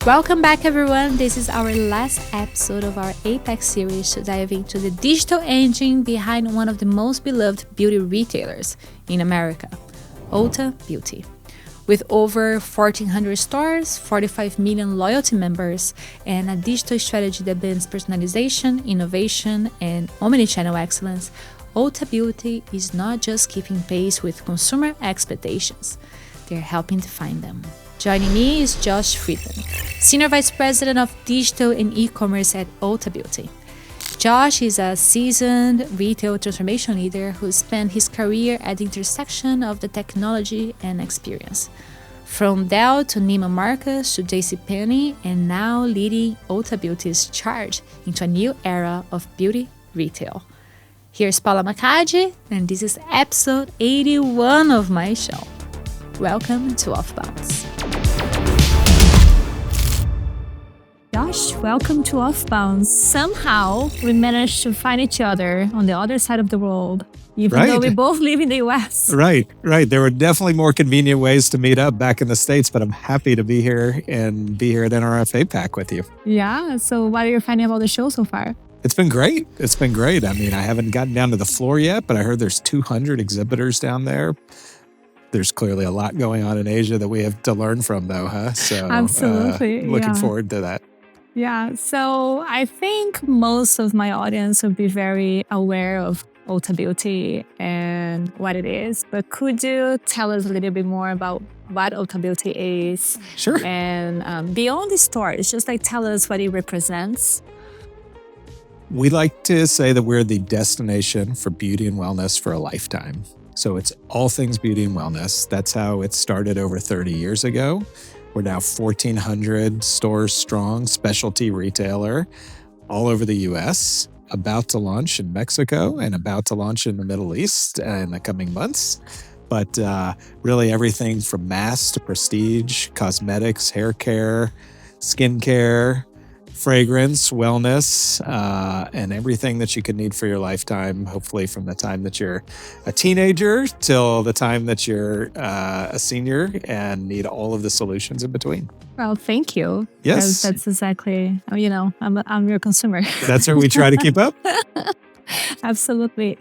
Welcome back, everyone. This is our last episode of our APAC series to dive into the digital engine behind one of the most beloved beauty retailers in America, Ulta Beauty. With over 1,400 stores, 45 million loyalty members, and a digital strategy that blends personalization, innovation, and omnichannel excellence, Ulta Beauty is not just keeping pace with consumer expectations, they're helping define them. Joining me is Josh Friedman, Senior Vice President of Digital and E-commerce at Ulta Beauty. Josh is a seasoned retail transformation leader who spent his career at the intersection of the technology and experience. From Dell to Neiman Marcus to JCPenney, and now leading Ulta Beauty's charge into a new era of beauty retail. Here's Paula Macaggi, and this is episode 81 of my show. Welcome to OFFBounds. Josh, welcome to OFFBounds. Somehow we managed to find each other on the other side of the world, even though we both live in the US. Right. There were definitely more convenient ways to meet up back in the States, but I'm happy to be here and be here at NRF APAC with you. Yeah. So what are you finding about the show so far? It's been great. I mean, I haven't gotten down to the floor yet, but I heard there's 200 exhibitors down there. There's clearly a lot going on in Asia that we have to learn from, though, huh? So absolutely. Looking forward to that. Yeah. So I think most of my audience will be very aware of Ulta Beauty and what it is. But could you tell us a little bit more about what Ulta Beauty is? Sure. And beyond the stores, just like tell us what it represents. We like to say that we're the destination for beauty and wellness for a lifetime. So it's all things beauty and wellness. That's how it started over 30 years ago. We're now 1,400 stores strong, specialty retailer all over the US, about to launch in Mexico and about to launch in the Middle East in the coming months. But really everything from mass to prestige, cosmetics, hair care, skin care, fragrance, wellness, and everything that you could need for your lifetime, hopefully from the time that you're a teenager till the time that you're a senior and need all of the solutions in between. Well, thank you. Yes. That's exactly, I'm your consumer. That's what we try to keep up. Absolutely.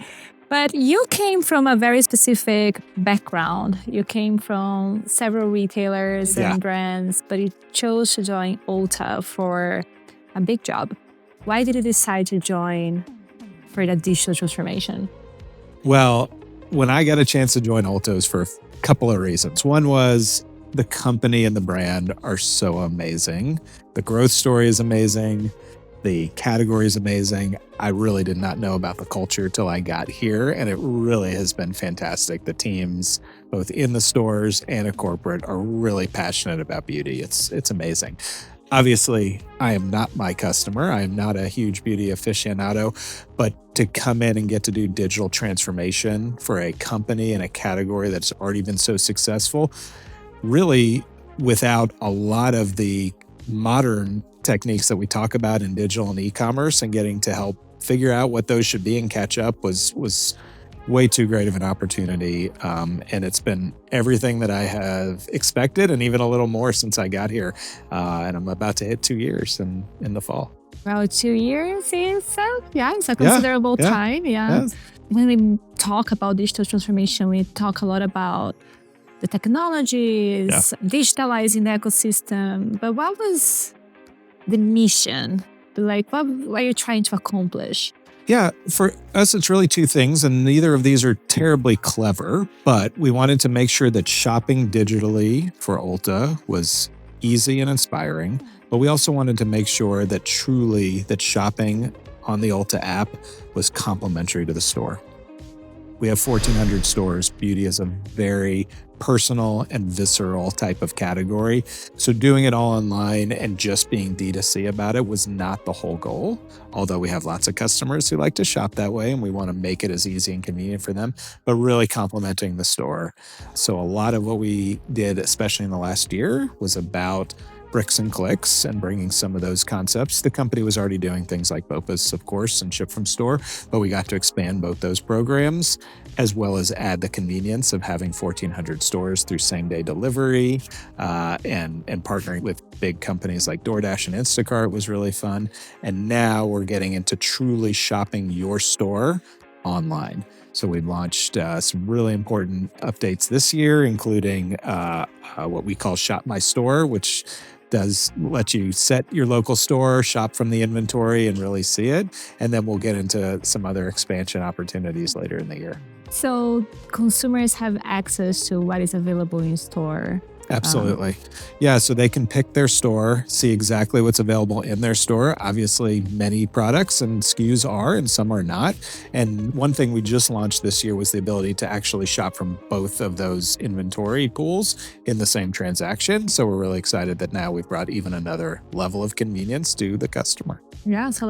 But you came from a very specific background. You came from several retailers and brands, but you chose to join Ulta for a big job. Why did you decide to join for the digital transformation? Well, when I got a chance to join Ulta, it was for a couple of reasons. One was the company and the brand are so amazing. The growth story is amazing. The category is amazing. I really did not know about the culture till I got here, and it really has been fantastic. The teams, both in the stores and at corporate, are really passionate about beauty. It's amazing. Obviously, I am not my customer. I am not a huge beauty aficionado, but to come in and get to do digital transformation for a company and a category that's already been so successful, really without a lot of the modern techniques that we talk about in digital and e-commerce, and getting to help figure out what those should be and catch up was way too great of an opportunity. And it's been everything that I have expected and even a little more since I got here. And I'm about to hit 2 years in the fall. Well, 2 years is it's a considerable time. Yeah. Yes. When we talk about digital transformation, we talk a lot about the technologies, digitalizing the ecosystem. But what was the mission? Like, what are you trying to accomplish? Yeah, for us, it's really two things, and neither of these are terribly clever, but we wanted to make sure that shopping digitally for Ulta was easy and inspiring, but we also wanted to make sure that truly that shopping on the Ulta app was complementary to the store. We have 1,400 stores. Beauty is a very personal and visceral type of category. So doing it all online and just being D2C about it was not the whole goal. Although we have lots of customers who like to shop that way and we want to make it as easy and convenient for them, but really complementing the store. So a lot of what we did, especially in the last year, was about bricks and clicks and bringing some of those concepts. The company was already doing things like BOPUS, of course, and ship from store, but we got to expand both those programs as well as add the convenience of having 1,400 stores through same-day delivery and partnering with big companies like DoorDash and Instacart was really fun. And now we're getting into truly shopping your store online. So we launched some really important updates this year, including what we call Shop My Store, which does let you set your local store, shop from the inventory, and really see it. And then we'll get into some other expansion opportunities later in the year. So consumers have access to what is available in store. Absolutely. Yeah, so they can pick their store, see exactly what's available in their store. Obviously, many products and SKUs are, and some are not. And one thing we just launched this year was the ability to actually shop from both of those inventory pools in the same transaction. So we're really excited that now we've brought even another level of convenience to the customer. Yeah, so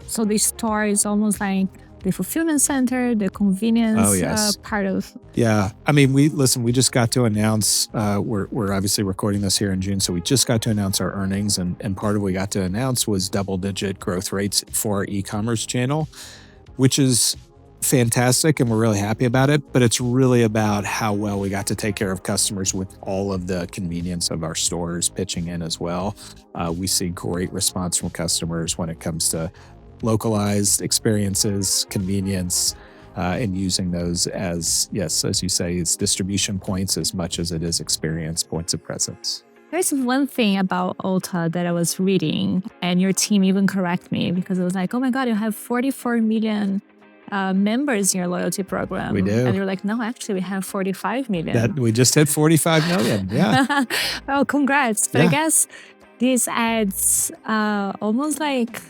so the store is almost like the fulfillment center, the convenience part of. Yeah. I mean, we just got to announce, we're obviously recording this here in June. So we just got to announce our earnings, and part of what we got to announce was double-digit growth rates for our e-commerce channel, which is fantastic. And we're really happy about it, but it's really about how well we got to take care of customers with all of the convenience of our stores pitching in as well. We see great response from customers when it comes to localized experiences, convenience, and using those as you say, it's distribution points as much as it is experience points of presence. There's one thing about Ulta that I was reading, and your team even correct me, because it was like, oh my God, you have 44 million members in your loyalty program. We do. And you're like, no, actually we have 45 million. We just hit 45 million. Yeah. Well, congrats. But I guess this adds almost like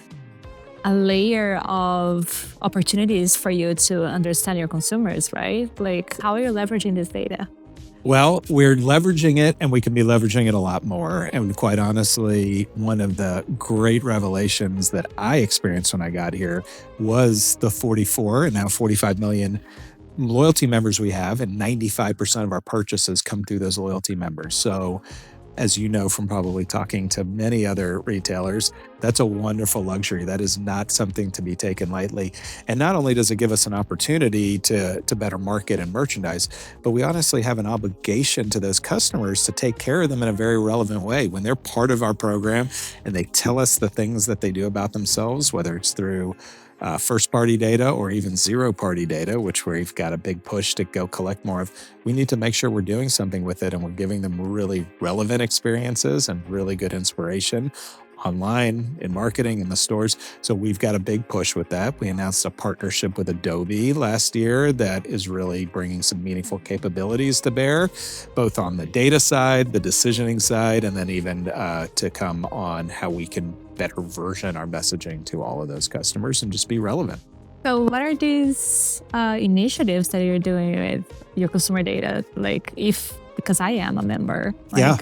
a layer of opportunities for you to understand your consumers, right? Like, how are you leveraging this data? Well, we're leveraging it, and we can be leveraging it a lot more. And quite honestly, one of the great revelations that I experienced when I got here was the 44 and now 45 million loyalty members we have, and 95% of our purchases come through those loyalty members. So as you know from probably talking to many other retailers, that's a wonderful luxury. That is not something to be taken lightly. And not only does it give us an opportunity to better market and merchandise, but we honestly have an obligation to those customers to take care of them in a very relevant way. When they're part of our program and they tell us the things that they do about themselves, whether it's through first-party data or even zero-party data, which we've got a big push to go collect more of, we need to make sure we're doing something with it and we're giving them really relevant experiences and really good inspiration online, in marketing, in the stores. So we've got a big push with that. We announced a partnership with Adobe last year that is really bringing some meaningful capabilities to bear, both on the data side, the decisioning side, and then even to come on how we can better version our messaging to all of those customers and just be relevant. So what are these initiatives that you're doing with your consumer data? Like, because I am a member,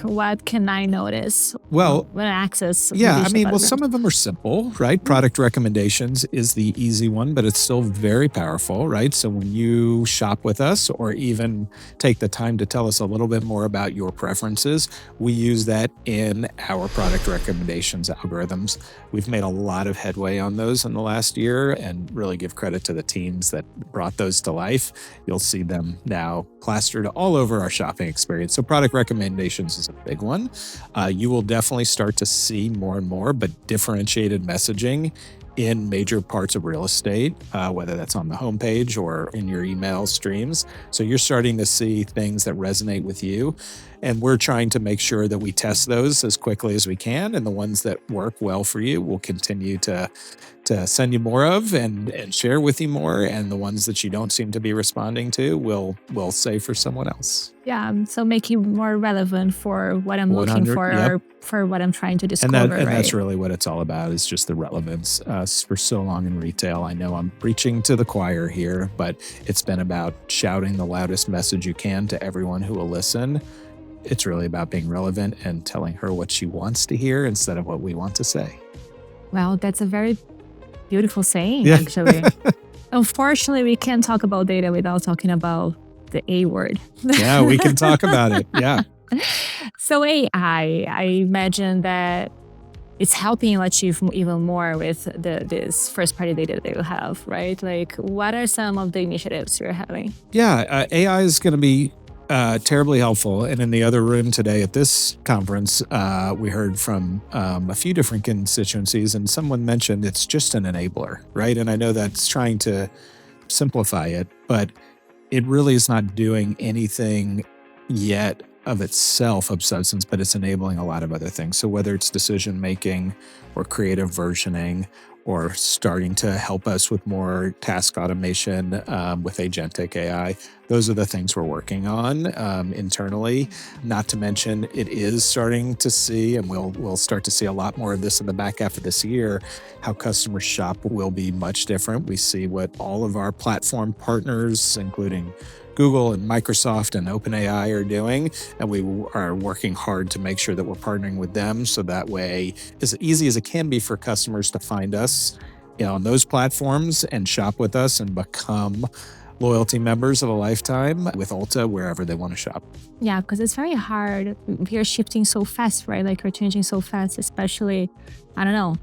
what can I notice when I access? Some of them are simple, right? Product recommendations is the easy one, but it's still very powerful, right? So when you shop with us or even take the time to tell us a little bit more about your preferences, we use that in our product recommendations algorithms. We've made a lot of headway on those in the last year and really give credit to the teams that brought those to life. You'll see them now plastered all over our shopping experience. So product recommendations is a big one. You will definitely start to see more and more, but differentiated messaging in major parts of real estate, whether that's on the homepage or in your email streams. So you're starting to see things that resonate with you. And we're trying to make sure that we test those as quickly as we can. And the ones that work well for you, we'll continue to send you more of and share with you more. And the ones that you don't seem to be responding to, we'll save for someone else. Yeah, so make it more relevant for what I'm looking for or for what I'm trying to discover. And that's really what it's all about, is just the relevance. For so long in retail, I know I'm preaching to the choir here, but it's been about shouting the loudest message you can to everyone who will listen. It's really about being relevant and telling her what she wants to hear instead of what we want to say. Well, that's a very beautiful saying, actually. Unfortunately, we can't talk about data without talking about the A word. Yeah, we can talk about it. Yeah. So AI, I imagine that it's helping you achieve even more with this first-party data that you have, right? Like, what are some of the initiatives you're having? Yeah, AI is going to be terribly helpful. And in the other room today at this conference, we heard from a few different constituencies, and someone mentioned it's just an enabler, right? And I know that's trying to simplify it, but it really is not doing anything yet of itself of substance, but it's enabling a lot of other things. So whether it's decision making or creative versioning, or starting to help us with more task automation with agentic AI, those are the things we're working on internally. Not to mention, it is starting to see, and we'll start to see a lot more of this in the back half of this year, how customers shop will be much different. We see what all of our platform partners, including Google and Microsoft and OpenAI, are doing, and we are working hard to make sure that we're partnering with them, so that way, as easy as it can be for customers to find us, on those platforms and shop with us and become loyalty members of a lifetime with Ulta wherever they want to shop. Yeah, because it's very hard. We're shifting so fast, right? Like, we're changing so fast, especially, I don't know.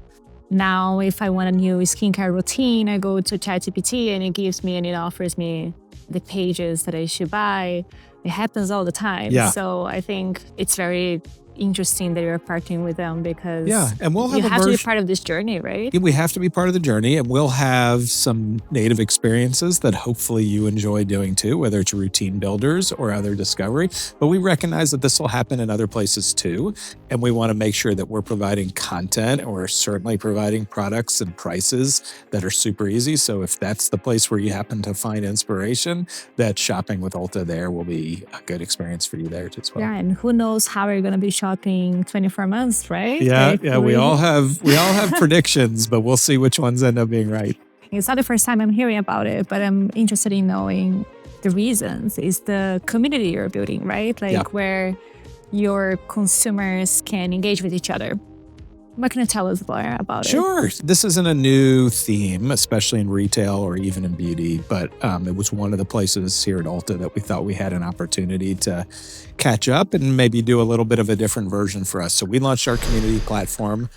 Now, if I want a new skincare routine, I go to ChatGPT and it gives me and it offers me the pages that I should buy. It happens all the time. Yeah. So I think it's very interesting that you're partnering with them, because and we'll have you a have to be part of this journey, right? We have to be part of the journey, and we'll have some native experiences that hopefully you enjoy doing too, whether it's routine builders or other discovery. But we recognize that this will happen in other places too, and we want to make sure that we're providing content, or certainly providing products and prices that are super easy. So if that's the place where you happen to find inspiration, that shopping with Ulta there will be a good experience for you there as well. Yeah, and who knows how we're going to be shopping 24 months, right? Yeah, we all have predictions, but we'll see which ones end up being right. It's not the first time I'm hearing about it, but I'm interested in knowing the reasons. Is the community you're building, right? Like, where your consumers can engage with each other. What can you tell us more about it? Sure. This isn't a new theme, especially in retail or even in beauty, but it was one of the places here at Ulta that we thought we had an opportunity to catch up and maybe do a little bit of a different version for us. So we launched our community platform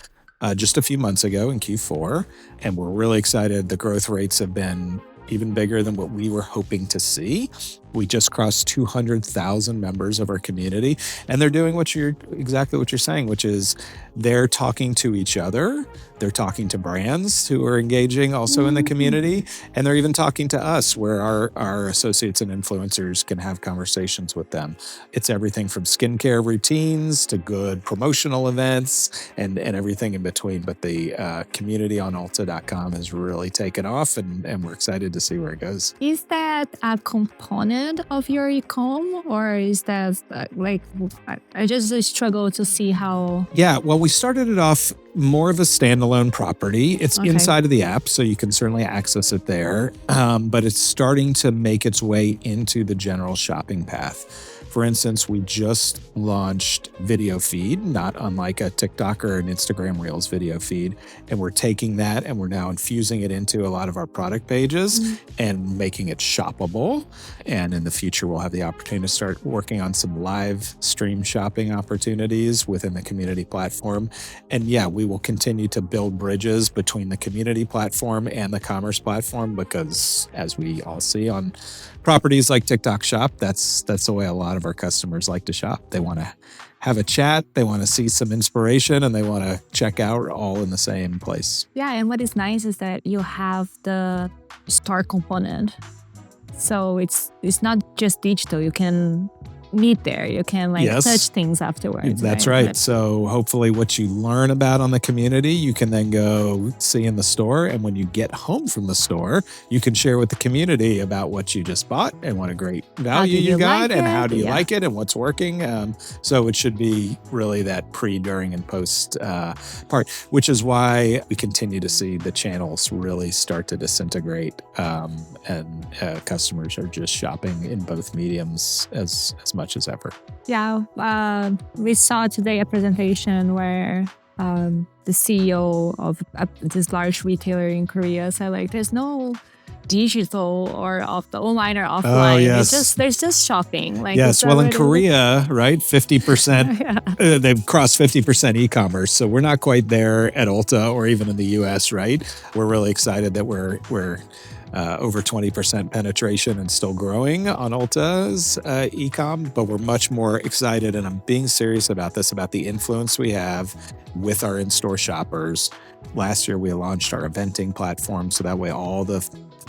just a few months ago in Q4, and we're really excited. The growth rates have been even bigger than what we were hoping to see. We just crossed 200,000 members of our community, and they're doing exactly what you're saying, which is they're talking to each other. They're talking to brands who are engaging also in the community, and they're even talking to us, where our associates and influencers can have conversations with them. It's everything from skincare routines to good promotional events and everything in between. But the community on Ulta.com has really taken off, and we're excited to see where it goes. Is that a component of your e-com, or is that I just struggle to see how? Yeah, well, we started it off more of a standalone property. It's inside of the app, so you can certainly access it there, but it's starting to make its way into the general shopping path. For instance, we just launched video feed, not unlike a TikTok or an Instagram Reels video feed. And we're taking that and we're now infusing it into a lot of our product pages and making it shoppable. And in the future, we'll have the opportunity to start working on some live stream shopping opportunities within the community platform. And yeah, we will continue to build bridges between the community platform and the commerce platform, because as we all see on properties like TikTok Shop, that's the way a lot of our customers like to shop. They want to have a chat, they want to see some inspiration, and they want to check out all in the same place. Yeah, and what is nice is that you have the store component. So it's not just digital. You can meet there. You can touch things afterwards. That's right. So hopefully what you learn about on the community, you can then go see in the store. And when you get home from the store, you can share with the community about what you just bought and what a great value you got and how do you like it and what's working. So it should be really that pre, during, and post part, which is why we continue to see the channels really start to disintegrate, and customers are just shopping in both mediums as much as ever. Yeah, we saw today a presentation where the CEO of this large retailer in Korea said, there's no digital or off the online or offline. Oh, yes. There's just shopping. Like Yes. it's Well, in already- Korea, right, 50%, Yeah. they've crossed 50% e-commerce. So we're not quite there at Ulta or even in the US, right? We're really excited that we're over 20% penetration and still growing on Ulta's e-com, but we're much more excited, and I'm being serious about this, about the influence we have with our in-store shoppers. Last year, we launched our eventing platform, so that way all the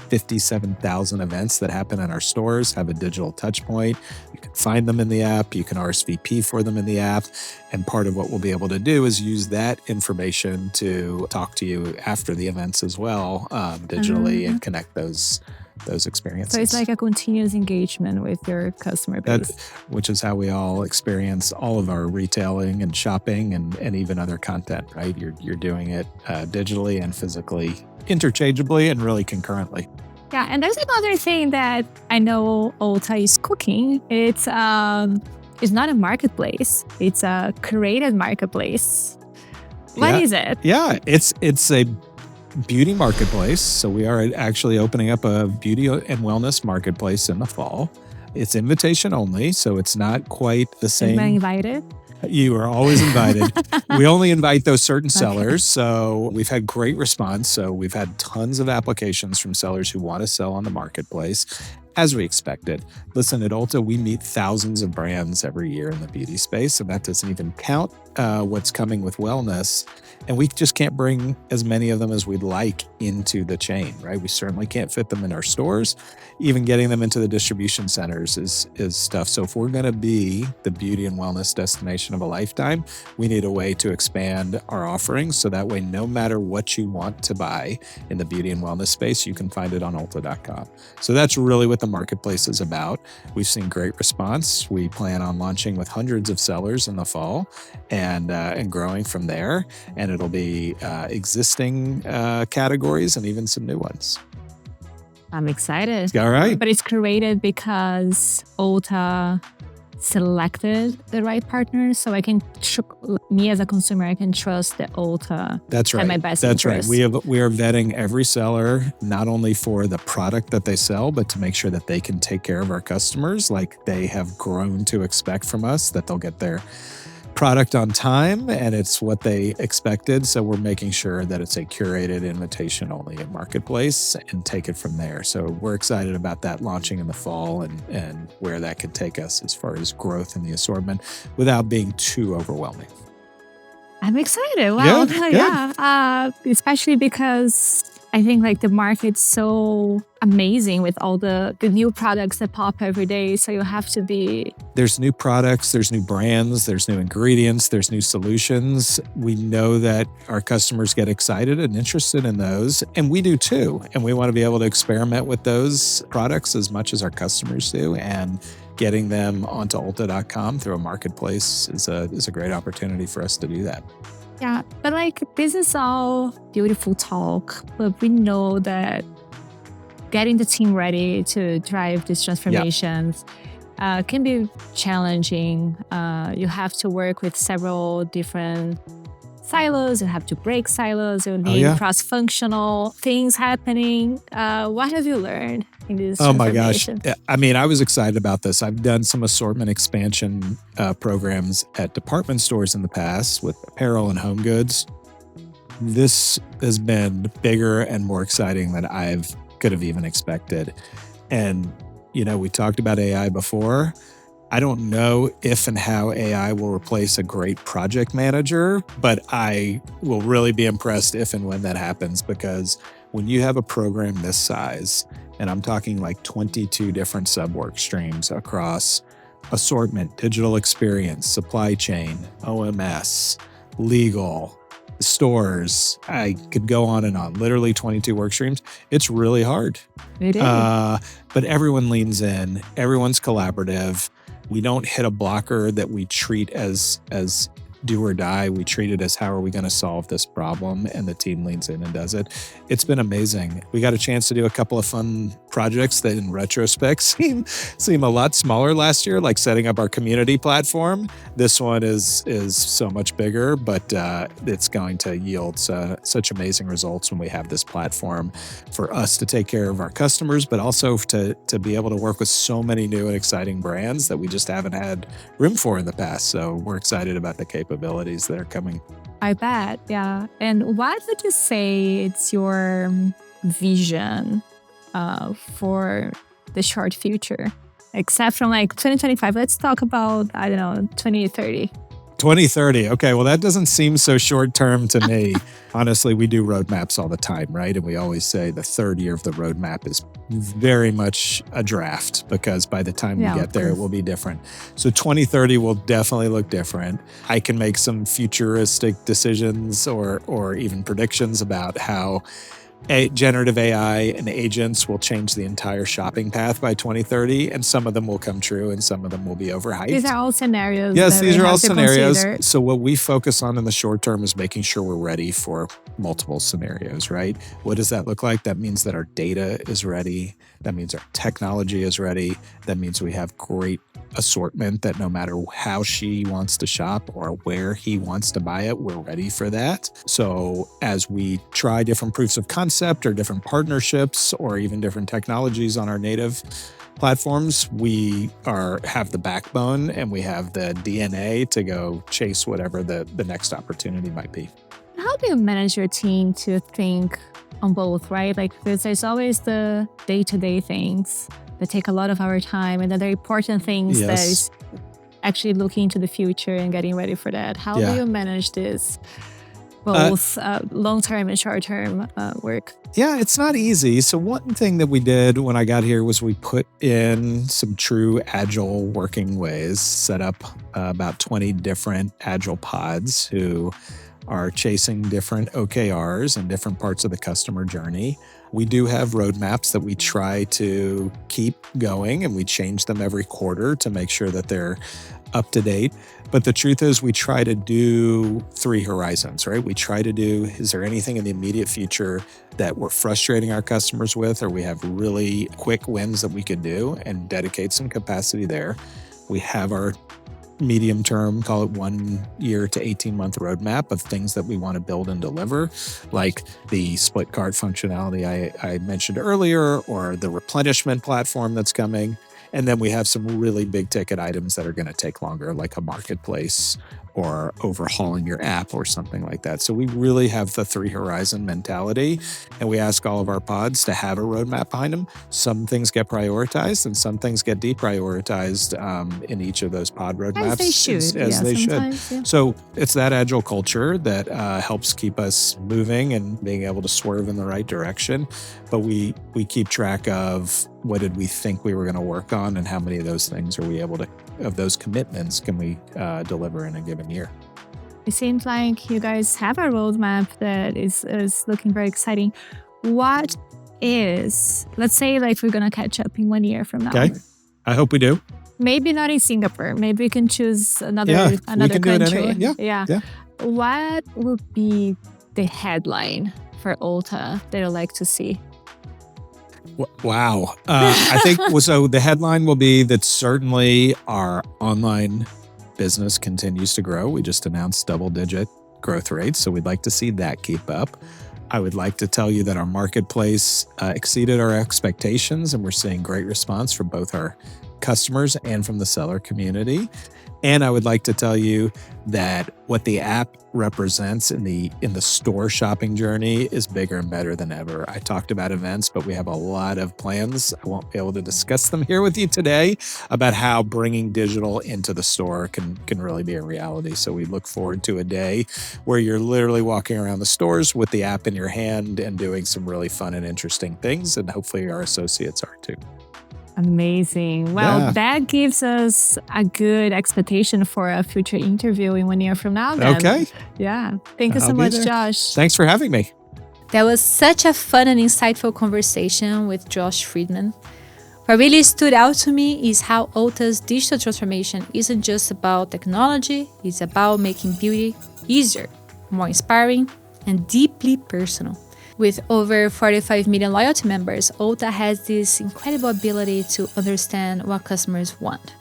57,000 events that happen in our stores have a digital touch point. You can find them in the app. You can RSVP for them in the app. And part of what we'll be able to do is use that information to talk to you after the events as well, digitally, and connect those experiences. So it's like a continuous engagement with your customer base. Which is how we all experience all of our retailing and shopping and even other content, right? You're doing it digitally and physically, interchangeably and really concurrently. Yeah, and there's another thing that I know Ulta is cooking. It's not a marketplace. It's a curated marketplace. What is it? Yeah, it's a beauty marketplace. So we are actually opening up a beauty and wellness marketplace in the fall. It's invitation only, so it's not quite the same. Am I invited? You are always invited. We only invite those certain sellers. So we've had great response. So we've had tons of applications from sellers who want to sell on the marketplace, as we expected. Listen, at Ulta, we meet thousands of brands every year in the beauty space, and that doesn't even count what's coming with wellness. And we just can't bring as many of them as we'd like into the chain, right? We certainly can't fit them in our stores. Even getting them into the distribution centers is tough. So if we're going to be the beauty and wellness destination of a lifetime, we need a way to expand our offerings. So that way, no matter what you want to buy in the beauty and wellness space, you can find it on Ulta.com. So that's really what the marketplace is about. We've seen great response. We plan on launching with hundreds of sellers in the fall and growing from there. And it'll be existing categories and even some new ones. I'm excited. All right. But it's curated because Ulta selected the right partners, so I can, me as a consumer, I can trust that Ulta. That's right. Had my best That's interest. right. We are vetting every seller, not only for the product that they sell, but to make sure that they can take care of our customers like they have grown to expect from us, that they'll get their product on time and it's what they expected. So we're making sure that it's a curated invitation only marketplace and take it from there. So we're excited about that launching in the fall and where that could take us as far as growth in the assortment without being too overwhelming. I'm excited. Wow. Yeah. Especially because I think like the market's so amazing with all the new products that pop every day. So you have to be... There's new products, there's new brands, there's new ingredients, there's new solutions. We know that our customers get excited and interested in those, and we do too. And we want to be able to experiment with those products as much as our customers do. And getting them onto Ulta.com through a marketplace is a great opportunity for us to do that. Yeah, but like this is all beautiful talk, but we know that getting the team ready to drive these transformations can be challenging. You have to work with several different silos. You have to break silos. You need cross-functional things happening. What have you learned in this transformation? My gosh. I mean, I was excited about this. I've done some assortment expansion programs at department stores in the past with apparel and home goods. This has been bigger and more exciting than I could have even expected. And, you know, we talked about AI before. I don't know if and how AI will replace a great project manager, but I will really be impressed if and when that happens, because when you have a program this size, and I'm talking like 22 different sub-work streams across assortment, digital experience, supply chain, OMS, legal, stores, I could go on and on, literally 22 work streams. It's really hard. It is. But everyone leans in, everyone's collaborative. We don't hit a blocker that we treat as do or die. We treat it as how are we going to solve this problem, and the team leans in and does it. It's been amazing. We got a chance to do a couple of fun projects that in retrospect seem a lot smaller last year, like setting up our community platform. This one is so much bigger, but it's going to yield such amazing results when we have this platform for us to take care of our customers, but also to be able to work with so many new and exciting brands that we just haven't had room for in the past. So we're excited about the capabilities that are coming. I bet, yeah. And what would you say it's your vision for the short future? Except from like 2025, let's talk about, 2030. 2030. Okay, well, that doesn't seem so short term to me. Honestly, we do roadmaps all the time, right? And we always say the third year of the roadmap is very much a draft, because by the time we get there, it will be different. So 2030 will definitely look different. I can make some futuristic decisions or even predictions about how generative AI and agents will change the entire shopping path by 2030, and some of them will come true and some of them will be overhyped. These are all scenarios. Yes, these are all scenarios. Consider. So what we focus on in the short term is making sure we're ready for multiple scenarios, right? What does that look like? That means that our data is ready. That means our technology is ready. That means we have great assortment that no matter how she wants to shop or where he wants to buy it, we're ready for that. So as we try different proofs of concept or different partnerships or even different technologies on our native platforms, we have the backbone and we have the DNA to go chase whatever the next opportunity might be. How do you manage your team to think on both, right? Like there's always the day-to-day things that take a lot of our time, and the very important things that is actually looking into the future and getting ready for that. How do you manage this, both long-term and short-term work? Yeah, it's not easy. So one thing that we did when I got here was we put in some true agile working ways, set up about 20 different agile pods who are chasing different OKRs and different parts of the customer journey. We do have roadmaps that we try to keep going, and we change them every quarter to make sure that they're up to date. But the truth is we try to do 3 horizons, right? We try to do, is there anything in the immediate future that we're frustrating our customers with, or we have really quick wins that we could do and dedicate some capacity there. We have our medium term, call it 1 year to 18-month roadmap of things that we want to build and deliver, like the split cart functionality I mentioned earlier, or the replenishment platform that's coming. And then we have some really big ticket items that are going to take longer, like a marketplace or overhauling your app or something like that. So we really have the 3 horizon mentality, and we ask all of our pods to have a roadmap behind them. Some things get prioritized and some things get deprioritized in each of those pod roadmaps. As they should. Yeah. So it's that agile culture that helps keep us moving and being able to swerve in the right direction. But we keep track of what did we think we were going to work on, and how many of those things are we able to, of those commitments, can we deliver in a given year. It seems like you guys have a roadmap that is looking very exciting. What is, let's say like we're going to catch up in 1 year from now. Okay, I hope we do. Maybe not in Singapore. Maybe we can choose another we can country. Do it anyway. Yeah. What would be the headline for Ulta that you'd like to see? Wow. I think so. The headline will be that certainly our online business continues to grow. We just announced double-digit growth rates, so we'd like to see that keep up. I would like to tell you that our marketplace exceeded our expectations, and we're seeing great response from both our customers and from the seller community. And I would like to tell you that what the app represents in the store shopping journey is bigger and better than ever. I talked about events, but we have a lot of plans. I won't be able to discuss them here with you today about how bringing digital into the store can really be a reality. So we look forward to a day where you're literally walking around the stores with the app in your hand and doing some really fun and interesting things. And hopefully our associates are too. Amazing. Well, that gives us a good expectation for a future interview in 1 year from now. Then. Okay. Yeah. Thank you so much, Josh. Thanks for having me. That was such a fun and insightful conversation with Josh Friedman. What really stood out to me is how Ulta's digital transformation isn't just about technology, it's about making beauty easier, more inspiring, and deeply personal. With over 45 million loyalty members, Ulta has this incredible ability to understand what customers want.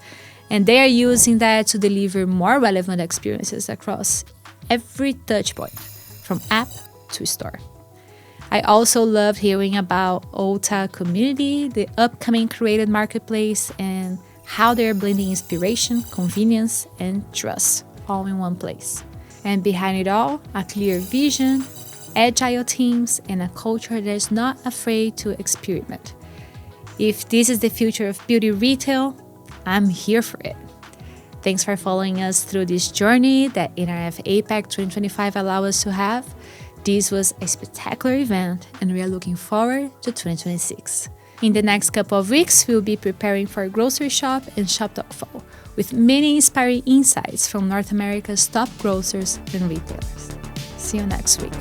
And they are using that to deliver more relevant experiences across every touchpoint, from app to store. I also loved hearing about Ulta Community, the upcoming curated marketplace, and how they're blending inspiration, convenience, and trust all in one place. And behind it all, a clear vision, agile teams, and a culture that is not afraid to experiment. If this is the future of beauty retail, I'm here for it. Thanks for following us through this journey that NRF APAC 2025 allowed us to have. This was a spectacular event, and we are looking forward to 2026. In the next couple of weeks, we'll be preparing for Grocery Shop and Shop Talk Fall, with many inspiring insights from North America's top grocers and retailers. See you next week.